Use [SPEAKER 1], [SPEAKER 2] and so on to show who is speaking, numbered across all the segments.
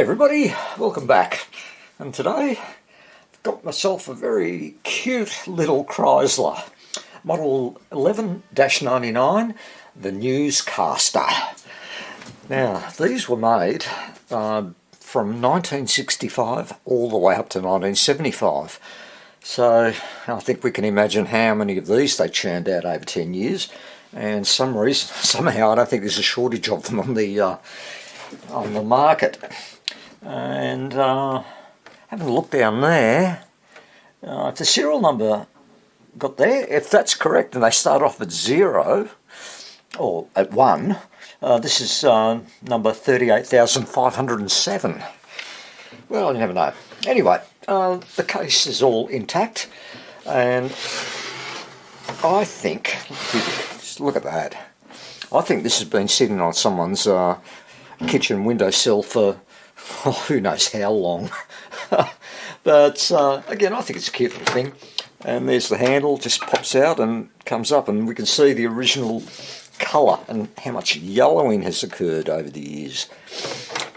[SPEAKER 1] everybody, welcome back. And today I've got myself a very cute little Kriesler, model 11-99, the Newscaster. Now these were made from 1965 all the way up to 1975. So I think we can imagine how many of these they churned out over 10 years. And somehow I don't think there's a shortage of them on the market. And having a look down there, if the serial number got there, if that's correct, and they start off at 0 or at 1, this is number 38,507. Well, you never know. Anyway, the case is all intact, and I think, just look at that. I think this has been sitting on someone's kitchen windowsill for who knows how long. But again, I think it's a cute little thing. And there's the handle, just pops out and comes up, and we can see the original colour and how much yellowing has occurred over the years.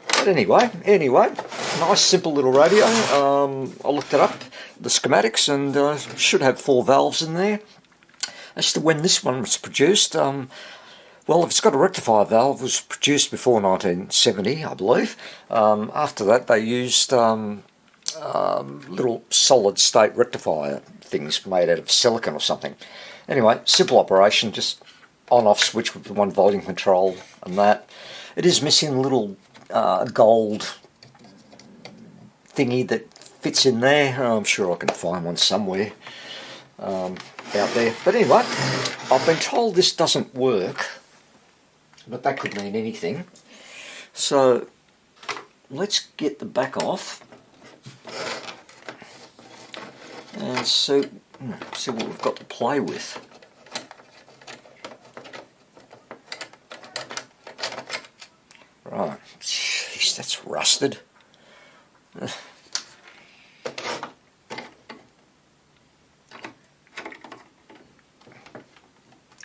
[SPEAKER 1] But anyway, nice simple little radio. I looked it up, the schematics, and should have 4 valves in there. As to when this one was produced, well, if it's got a rectifier valve, it was produced before 1970, I believe. After that, they used little solid-state rectifier things made out of silicon or something. Anyway, simple operation, just on-off switch with one volume control and that. It is missing a little gold thingy that fits in there. I'm sure I can find one somewhere out there. But anyway, I've been told this doesn't work, but that could mean anything. So let's get the back off and see what we've got to play with. Right, jeez, that's rusted.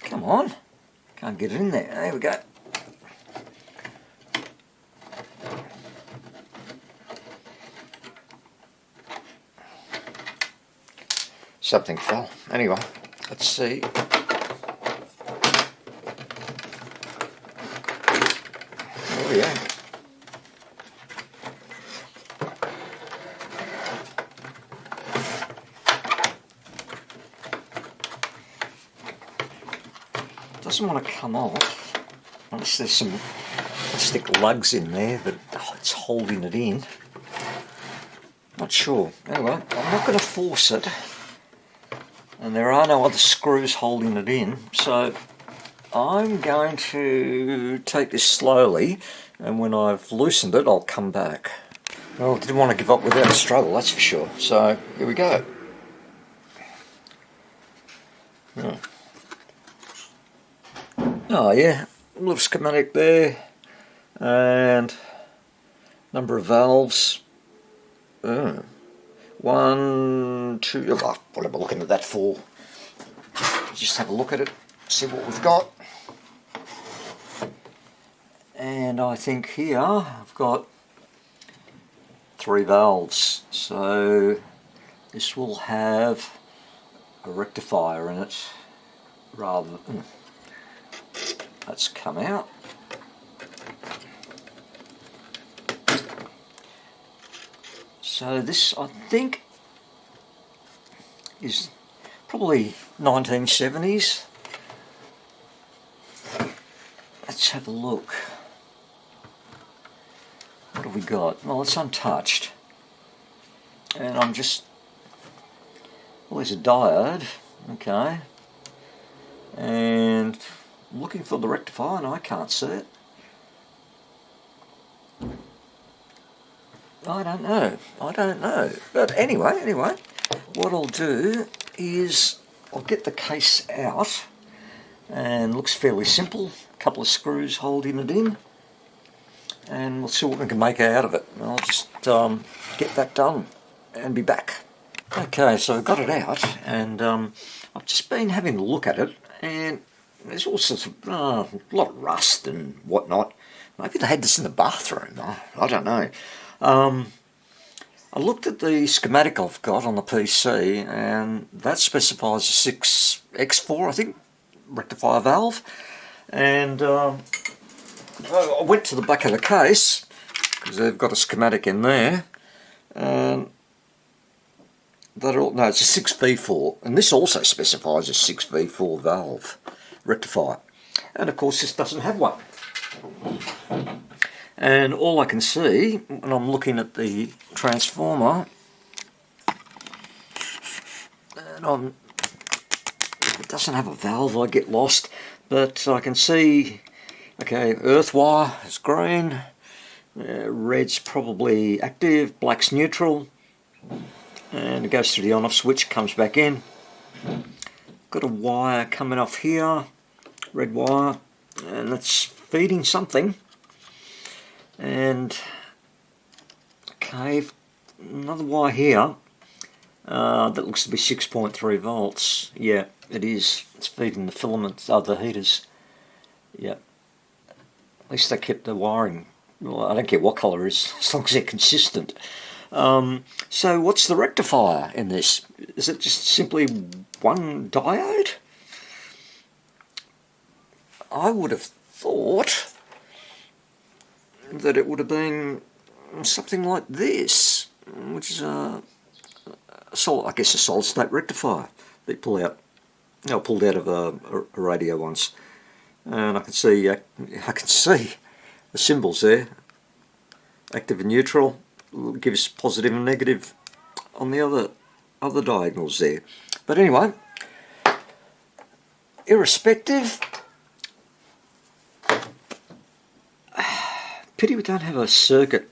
[SPEAKER 1] Come on, can't get it in there. There we go. Something fell. Anyway, let's see. Oh yeah. Doesn't want to come off unless there's some plastic lugs in there that it's holding it in. Not sure. Anyway, I'm not going to force it, and there are no other screws holding it in, so I'm going to take this slowly, and when I've loosened it I'll come back. Well, I didn't want to give up without a struggle, that's for sure. So here we go. Oh yeah, a little schematic there, and number of valves. 1, 2, what am I looking at that for? Just have a look at it, see what we've got. And I think here I've got 3 valves, so this will have a rectifier in it rather than... That's come out. So this, I think, is probably 1970s. Let's have a look. What have we got? Well, it's untouched. And I'm just... Well, there's a diode. Okay. And I'm looking for the rectifier and I can't see it. I don't know. But anyway, what I'll do is I'll get the case out, and it looks fairly simple. A couple of screws holding it in, and we'll see what we can make out of it. I'll just get that done and be back. Okay, so I've got it out, and I've just been having a look at it, and there's all sorts of a lot of rust and whatnot. Maybe they had this in the bathroom. I don't know. I looked at the schematic I've got on the PC, and that specifies a 6x4, I think, rectifier valve. And I went to the back of the case, because they've got a schematic in there, and no, it's a 6V4, and this also specifies a 6V4 valve rectifier. And of course this doesn't have one. And all I can see when I'm looking at the transformer, and if it doesn't have a valve I get lost, but I can see, okay, earth wire is green, red's probably active, black's neutral, and it goes through the on-off switch, comes back in. Got a wire coming off here, red wire, and that's feeding something. And okay, another wire here that looks to be 6.3 volts. Yeah, it is. It's feeding the filaments, the heaters. Yeah. At least they kept the wiring. Well, I don't care what colour it is, as long as they're consistent. So what's the rectifier in this? Is it just simply one diode? I would have thought that it would have been something like this, which is I guess a solid state rectifier they pull out. I pulled out of a radio once, and I can see the symbols there, active and neutral, gives positive and negative on the other diagonals there. But anyway, irrespective, pity we don't have a circuit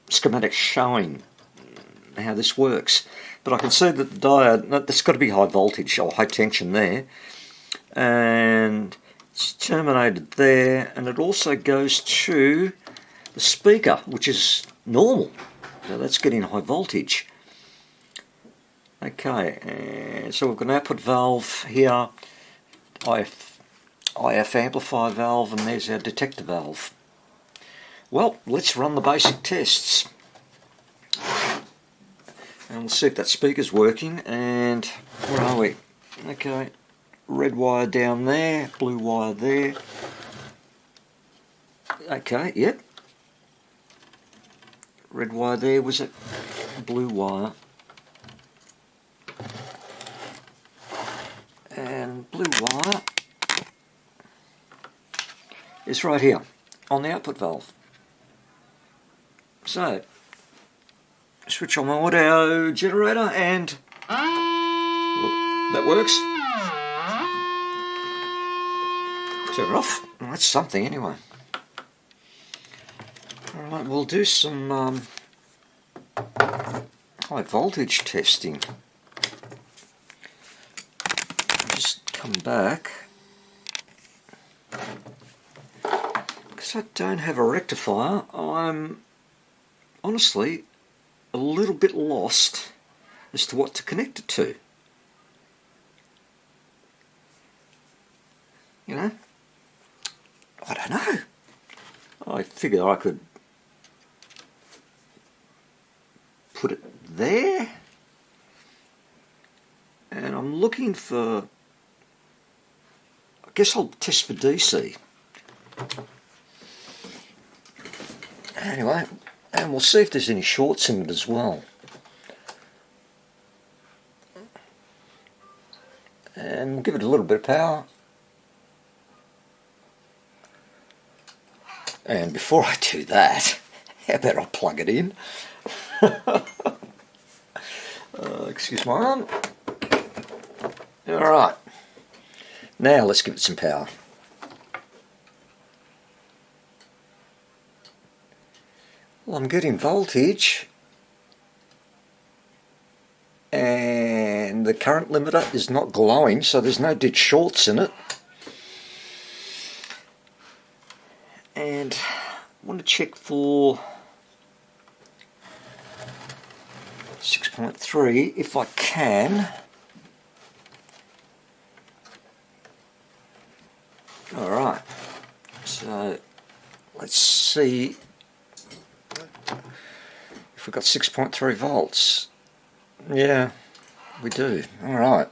[SPEAKER 1] schematic showing how this works. But I can see that the diode, there's got to be high voltage or high tension there, and it's terminated there, and it also goes to the speaker, which is normal. So that's getting high voltage. Okay, so we've got an output valve here, IF amplifier valve, and there's our detector valve. Well, let's run the basic tests. And we'll see if that speaker's working. And where are we? Okay, red wire down there, blue wire there. Okay, yep. Red wire there, was it blue wire? And blue wire is right here on the output valve. So, switch on my audio generator and that works. Turn it off. Well, that's something anyway. Alright, we'll do some high voltage testing. Just come back. Because I don't have a rectifier, I'm honestly a little bit lost as to what to connect it to. You know? I don't know. I figured I could put it there, and I'm looking for, I guess I'll test for DC. Anyway, and we'll see if there's any shorts in it as well. And we'll give it a little bit of power. And before I do that, how about I plug it in? Excuse my arm. Alright, now let's give it some power. Well, I'm getting voltage, and the current limiter is not glowing, so there's no dead shorts in it. And I want to check for 6.3 if I can. Alright, so let's see. if we've got 6.3 volts. Yeah, we do. All right.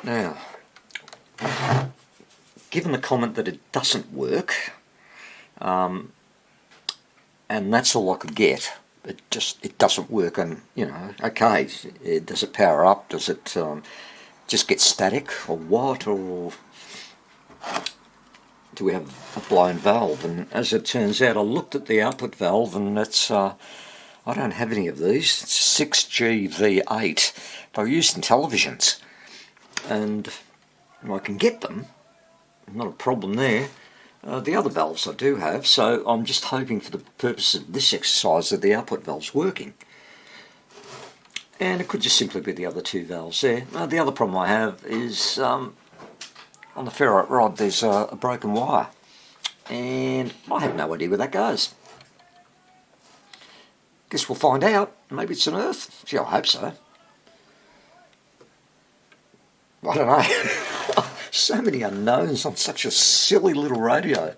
[SPEAKER 1] Now, given the comment that it doesn't work, and that's all I could get, it doesn't work, and okay, does it power up? Does it just get static, or what? Or do we have a blown valve? And as it turns out, I looked at the output valve, and it's I don't have any of these. It's 6GV8. They're used in televisions, and I can get them, not a problem there. The other valves I do have, so I'm just hoping for the purpose of this exercise that the output valve's working. And it could just simply be the other two valves there. The other problem I have is on the ferrite rod there's a broken wire, and I have no idea where that goes. Guess we'll find out. Maybe it's an earth. Gee, I hope so. I don't know. So many unknowns on such a silly little radio.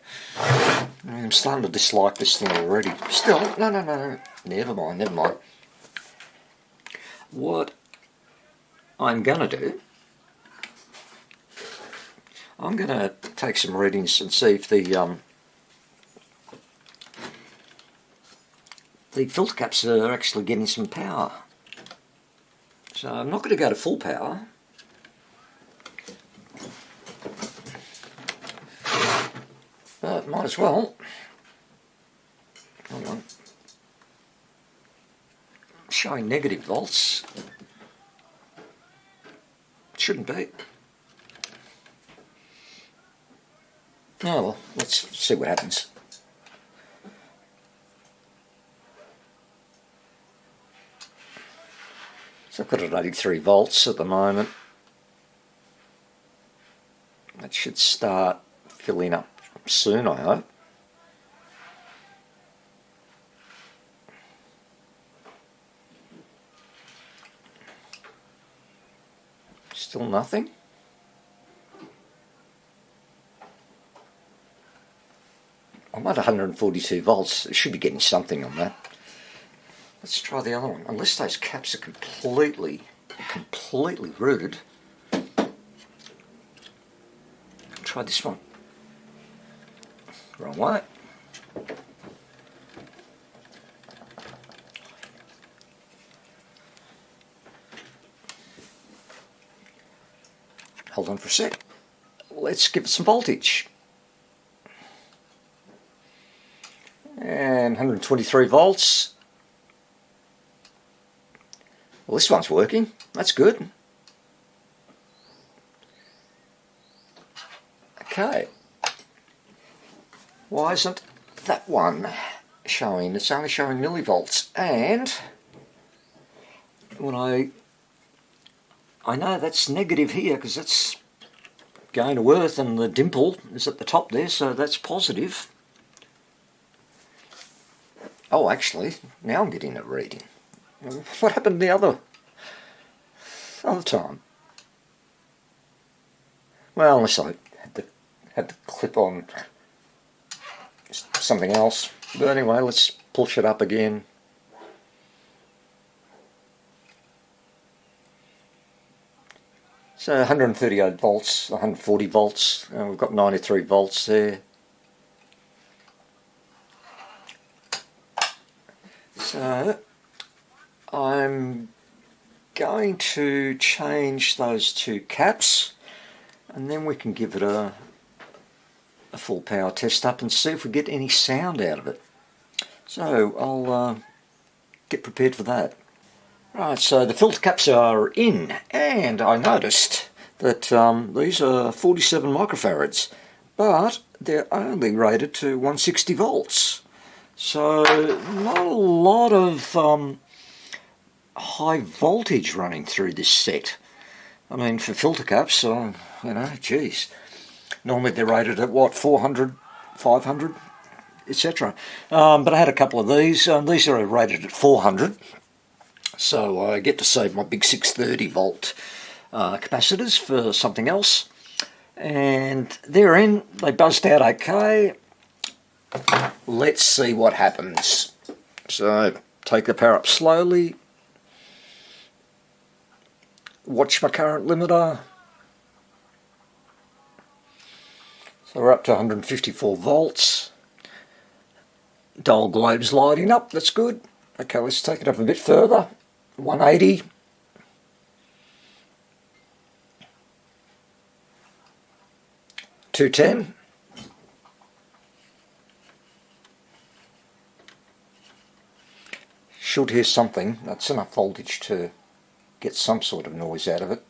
[SPEAKER 1] I'm starting to dislike this thing already. Still, no. Never mind. What I'm going to do, I'm going to take some readings and see if the filter caps are actually getting some power. So I'm not going to go to full power. But might as well. Hold on. Showing negative volts. Shouldn't be. Oh well, let's see what happens. So I've got it at 83 volts at the moment. That should start filling up soon, I hope. Still nothing. I'm at 142 volts. It should be getting something on that. Let's try the other one. Unless those caps are completely rooted. Try this one. Wrong way. Hold on for a sec. Let's give it some voltage. And 123 volts. Well, this one's working. That's good. Okay. Why isn't that one showing? It's only showing millivolts, and when I know that's negative here because that's going to earth, and the dimple is at the top there, so that's positive. Oh, actually, now I'm getting a reading. What happened the other time? Well, unless I had to clip on something else. But anyway, let's push it up again. So 138 volts, 140 volts, and we've got 93 volts there. So I'm going to change those two caps, and then we can give it a full power test up and see if we get any sound out of it. So I'll get prepared for that. Right, so the filter caps are in, and I noticed that these are 47 microfarads, but they're only rated to 160 volts. So not a lot of high voltage running through this set. I mean, for filter caps, geez. Normally they're rated at what, 400, 500, etc. But I had a couple of these. These are rated at 400. So I get to save my big 630 volt capacitors for something else. and they're in. They buzzed out okay. Let's see what happens. So take the power up slowly. Watch my current limiter. So we're up to 154 volts. Dial globe's lighting up, that's good. Okay, let's take it up a bit further. 180. $210. Should hear something. That's enough voltage to get some sort of noise out of it.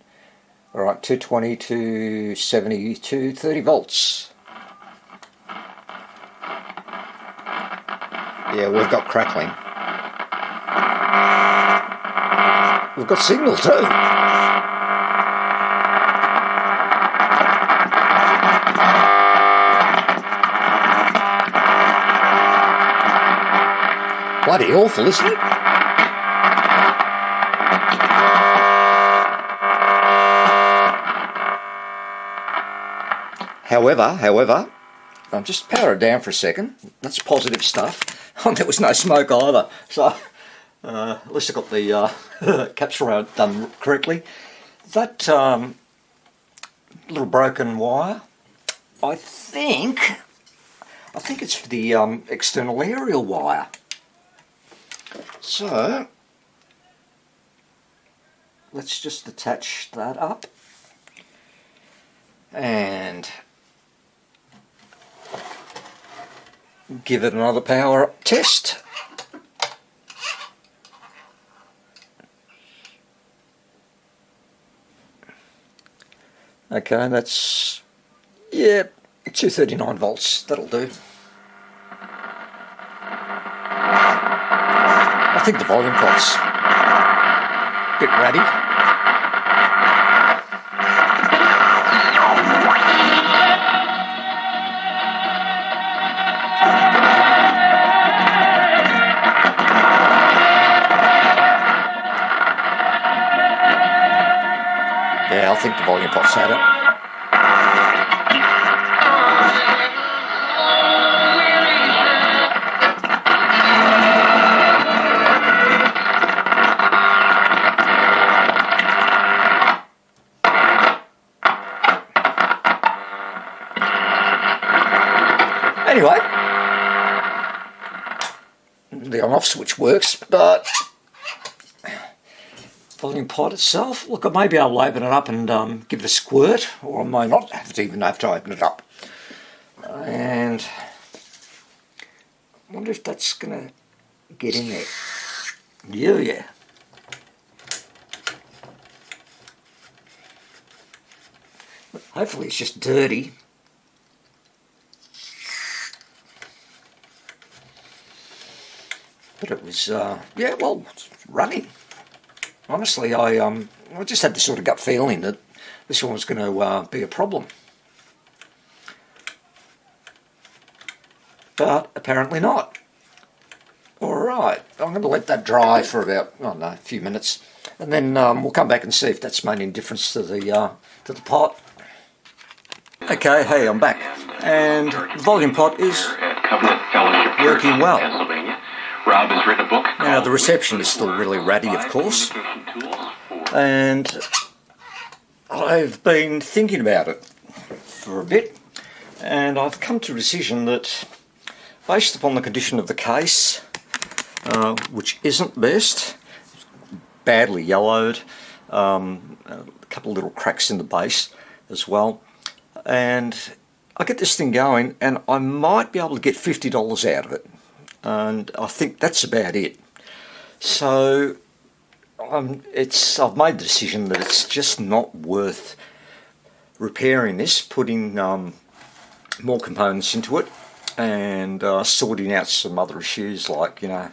[SPEAKER 1] Alright, 220 to 70 to 30 volts. Yeah, we've got crackling. We've got signal too. Bloody awful, isn't it? However, I'll just power it down for a second. That's positive stuff. There was no smoke either, so at least I got the capture done correctly. That little broken wire, I think it's for the external aerial wire. So let's just attach that up and give it another power up test. Okay, that's, yeah, 239 volts, that'll do. I think the volume pot's a bit ratty. Yeah, I think the volume pot's had it. Anyway, the on-off switch works, but volume pot itself, look, I may be able to open it up and give it a squirt, or I may not even have to open it up. And I wonder if that's going to get in there. Yeah. Hopefully it's just dirty. But it was, yeah, well, it's running. Honestly, I just had this sort of gut feeling that this one was going to be a problem. But apparently not. Alright, I'm going to let that dry for about, I don't know, a few minutes. And then we'll come back and see if that's made any difference to the pot. Okay, hey, I'm back. And the volume pot is working well.
[SPEAKER 2] Rob has written a book.
[SPEAKER 1] Now the reception is still really ratty, of course, and I've been thinking about it for a bit, and I've come to a decision that, based upon the condition of the case, which isn't best, badly yellowed, a couple of little cracks in the base as well, and I get this thing going and I might be able to get $50 out of it. And I think that's about it. So I've made the decision that it's just not worth repairing this, putting more components into it, and sorting out some other issues like, you know,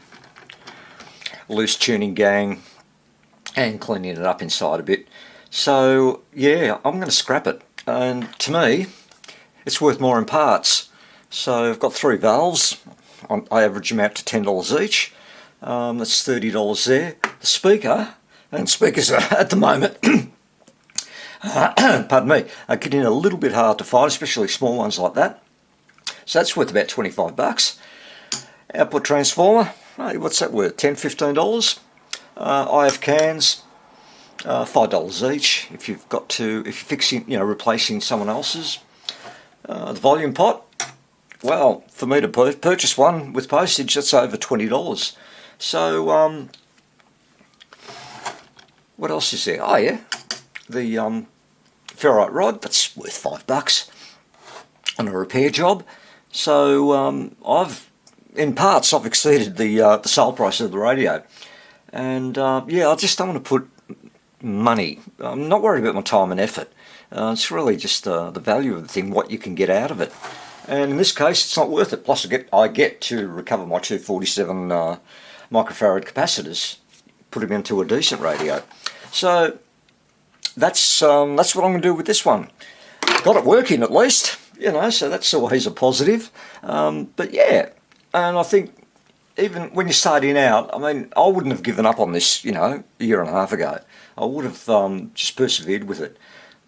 [SPEAKER 1] loose tuning gang and cleaning it up inside a bit. So yeah, I'm going to scrap it. And to me, it's worth more in parts. So I've got 3 valves. I average them out to $10 each. That's $30 there. The speaker, and speakers are, at the moment pardon me, are getting a little bit hard to find, especially small ones like that. So that's worth about 25 bucks. Output transformer, hey, what's that worth? $10, $15. IF cans, $5 each. If you're fixing, replacing someone else's. The volume pot, well, for me to purchase one with postage, that's over $20. So, what else is there? Oh yeah, the ferrite rod, that's worth $5 on a repair job. So I've exceeded the sale price of the radio, and yeah, I just don't want to put money. I'm not worried about my time and effort. It's really just the value of the thing, what you can get out of it. And in this case, it's not worth it. Plus, I get to recover my 247 microfarad capacitors, put them into a decent radio. So that's what I'm going to do with this one. Got it working at least, so that's always a positive. But yeah, and I think even when you're starting out, I mean, I wouldn't have given up on this, a year and a half ago. I would have just persevered with it.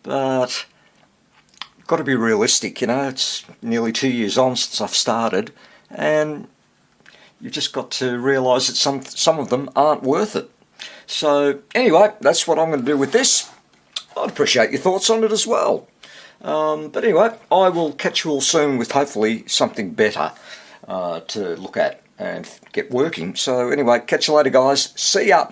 [SPEAKER 1] But got to be realistic, it's nearly 2 years on since I've started, and you've just got to realise that some of them aren't worth it. So anyway, that's what I'm going to do with this. I'd appreciate your thoughts on it as well. But anyway, I will catch you all soon with hopefully something better to look at and get working. So anyway, catch you later guys. See ya.